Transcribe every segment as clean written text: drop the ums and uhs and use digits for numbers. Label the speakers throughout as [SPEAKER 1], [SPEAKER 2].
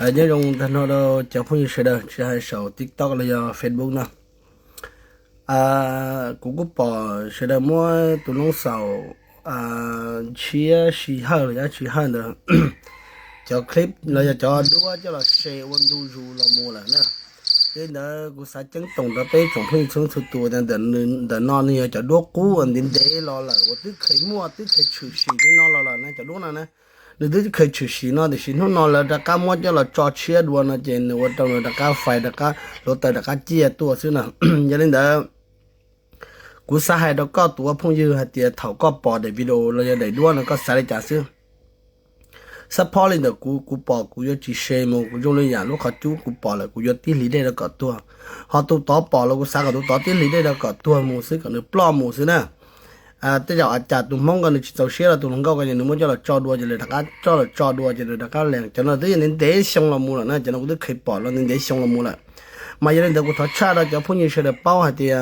[SPEAKER 1] 内容谈到了交朋友时的，这还少 TikTok 了呀 Facebook 呢。姑姑宝是的么都弄少7号了7号的叫 clip 了呀叫多叫了谁温度如了么了呢？这呢姑啥真懂得被总朋友冲出多的那呢叫多姑稳定得了了，我都可以摸都可以出息的那了那叫多了呢。你都可以出息那的是那了大家摸叫了抓切多那件我到了大家快大家落到大家接多是呢有人的กูสาให้ดอกก็ตัวพงยือหาเตียเฒ่าก็ปอได้วิดีโอเราจะได้ด้วนก็สาได้จ่าซื้อซัพพอร์ตเลยเด้อกูปอกูยอจิเชมกูยงเลยอย่างลูกเขาจู้กูปอแล้วกูยอติลีได้แล้วก็ตัวพอตัวต่อปอแล้วกูสาก็ตัวต่อติลีได้แล้วก็ตัวหมู่ซื้อก็เนี่ยปลอมหมู่ซื้อนะแต่เจ้าอาจารย์ตุมองกันนี่เจ้าเสียแล้วตุงก็กันนี่มันจะละจอดัวจะเลยตะกะจอละจอดัวจะเลยตะกะแรงจะน่ะได้นี่เดชงละหมู่ละนะจะน่ะกูได้เคยปอแล้วนี่เดชงละหมู่ละมาอย่างนั้นเด้อกูทอชาแล้วจะพงยือเสด็จเป้าหาเตีย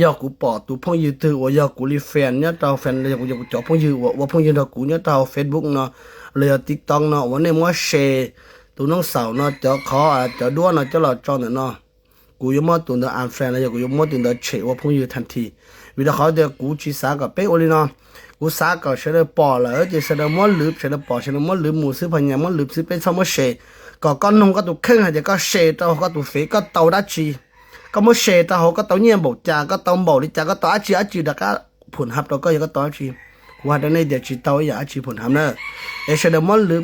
[SPEAKER 1] 要กูปอตูพงยือตัว要กูลิแฟนเนี่ยตาแฟนเลยกูจะจ่อพงยือว่าพงยือตากูเนี่ยตา Facebook เนาะเลย TikTok เนาะวันนี้มันแชร์ตัวน้องสาวเนาะจะขอจะด้วนเนาะจะหลอดจอเนาะกูยังมาตัวเนาะอันแฟนเลยกูยังมาตัวเนาะเฉยว่าพงยือทันทีวิธีเขาเดี๋ยวกูจีสากับเป๊ะเลยเนาะกูสากับเสด็จปอแล้วจะเสด็จมันลืบเสด็จปอเสด็จมันลืบหมู่ซื้อพันยามันลืบซื้อเป็นสมมติเฉยก็นงก็ตัวเครื่องจะก็เฉยตัวก็ตัวเฟก็เตาดัชชีก็มาเชตาเขาก็ต้องเงียบบอกจาก็ต้องบอกดิจาก็ต้องอาชีดักก็ผลหับเราก็ยังก็ต้องอาชีว่าแต่ในเดี๋ยวชีเตาอย่าอาชีผลหับเนอะเอเชเดมอนหรือ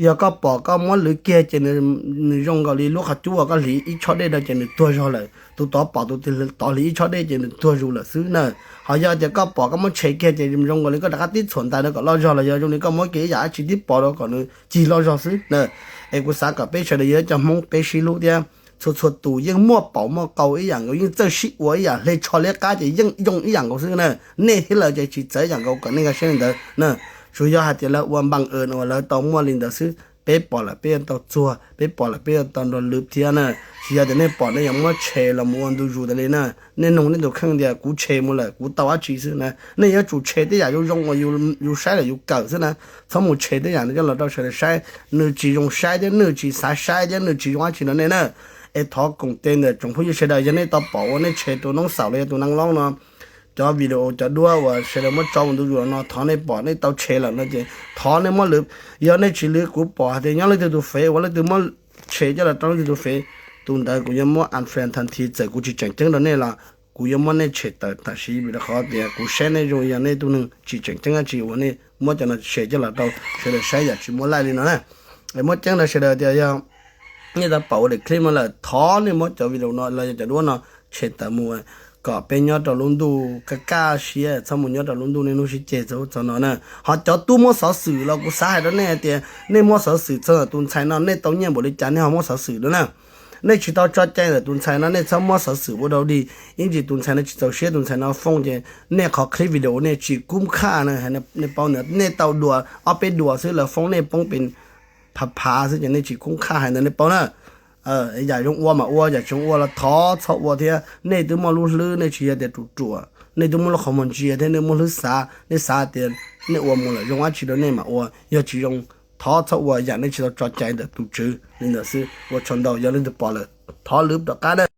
[SPEAKER 1] อย่าก็ปอกก็มอนหรือเกยจะในยงก็ลีลูกขัดจั่วก็ลีอีช็อตได้จะในตัวรอเลยตัวต่อปอกตัวต่อลีอีช็อตได้จะในตัวรู้เลยซื้อเนอะเขาอยากจะก็ปอกก็มาเชเกยจะยงก็ลีก็ดักติดสนใจแล้วก็รอรอเลยยงนี้ก็มาเกยอย่าอาชีที่ปอกแล้วก็เนี่ยจีรอรอซื้อเนอะไอ้กูสากับเป้เฉลยจะมองเป้ชิลูเดีย出度用摸宝摸高一样的用这些我一样来炒来家就用一样的是呢那天了就去这样个那个现在呢主要还得了我บังเอิญว่าแล้วต้องมัวลินเดซื้อเป๊ะปอละเป๊ะต้องจั่วเป๊ะปอละเป๊ะต้องลืบเทียนะสิจะเนี่ยปอเนี่ยยังมัวเชละมัวดูอยู่的เลยนะเนี่ย农เนี่ย都看见กูเชมัว了กู到啊其实呢那要主เช的呀又用我又晒了又搞是呢从木เช的呀那就老到晒的晒你只用晒的你只啥晒的你只用啊去了呢ไอ้ทอคงเต้นเนี่ยจงพูดอยู่เฉยๆยันนี่ต่อปอว่าเนี่ยเฉยตัวน้องสาวเลยตัวนั่งร้องเนาะจอวิดีโอจะดูว่าเฉยๆมันจอมันดูอยู่เนาะทอในปอในเตาเฉยแล้วนะเจทอในมันลืมยันในชีลือกูปอแต่ยังเลยตัวเฟว่าเลยตัวมันเฉยจะละต้องตัวเฟตุนแต่กูยังมันอันแฟนทันทีเจอกูจีจังจังแล้วเนี่ยละกูยังมันเนี่ยเฉยแต่ชีวิตเขาเดียวกูเช่นในโรงยันในตัวนึงจีจังจังอ่ะจีวันนี้มันจะน่ะเฉยจะละต้องเฉยใช้อยากจีมันไล่เลยนะไอ้มันจังละเฉยเดียวยังนี่ตาเป่าเลยคลิปมาเลยท้อนี่มันจะวิดีโอเนาะเราจะดูเนาะเช็ดตามัวก็เป็นยอดตะลุนดูกะกาเสียสมุนยอดตะลุนดูในนู้นสิเจโซเนาะนะเขาจะตู้มอสอสื่อเรากูสาให้แล้วเนี่ยเตียในมอสอสื่อเจอตุนไชเนาะในตรงเนี่ยบริจาคเนี่ยมอสอสื่อแล้วนะในชิดเอาจอดใจเลยตุนไชเนาะในซ้ำมอสอสื่อบ่ดาวดียิ่งจีตุนไชในชิดเอาเสียตุนไชเนาะฟงเจเนี่ยเขาคลิปวิดีโอเนี่ยจีกุ้มค่านะในเป้าเนี่ยในเตาดัวเอาไปดัวซื้อแล้วฟงเนี่ยป้องเป็นผาซึ่งอย่างนี้จีกุ้มค่าให้ในเป้านะอย่า用窝嘛窝อย่า用窝了ท้อชอบ窝ที่ในตัวมันรู้ลือในชีวิตเด็ดจู่ในตัวมันรู้ของมันชีวิตในมันรู้ในสาเดียนใน窝มันเลย用อาชีพในมา窝要去用ท้อชอบ窝อย่างในชีวิตจอดใจเด็ดจู่นี่นะสิ我传到要你的包了ท้อลืมดอกกัน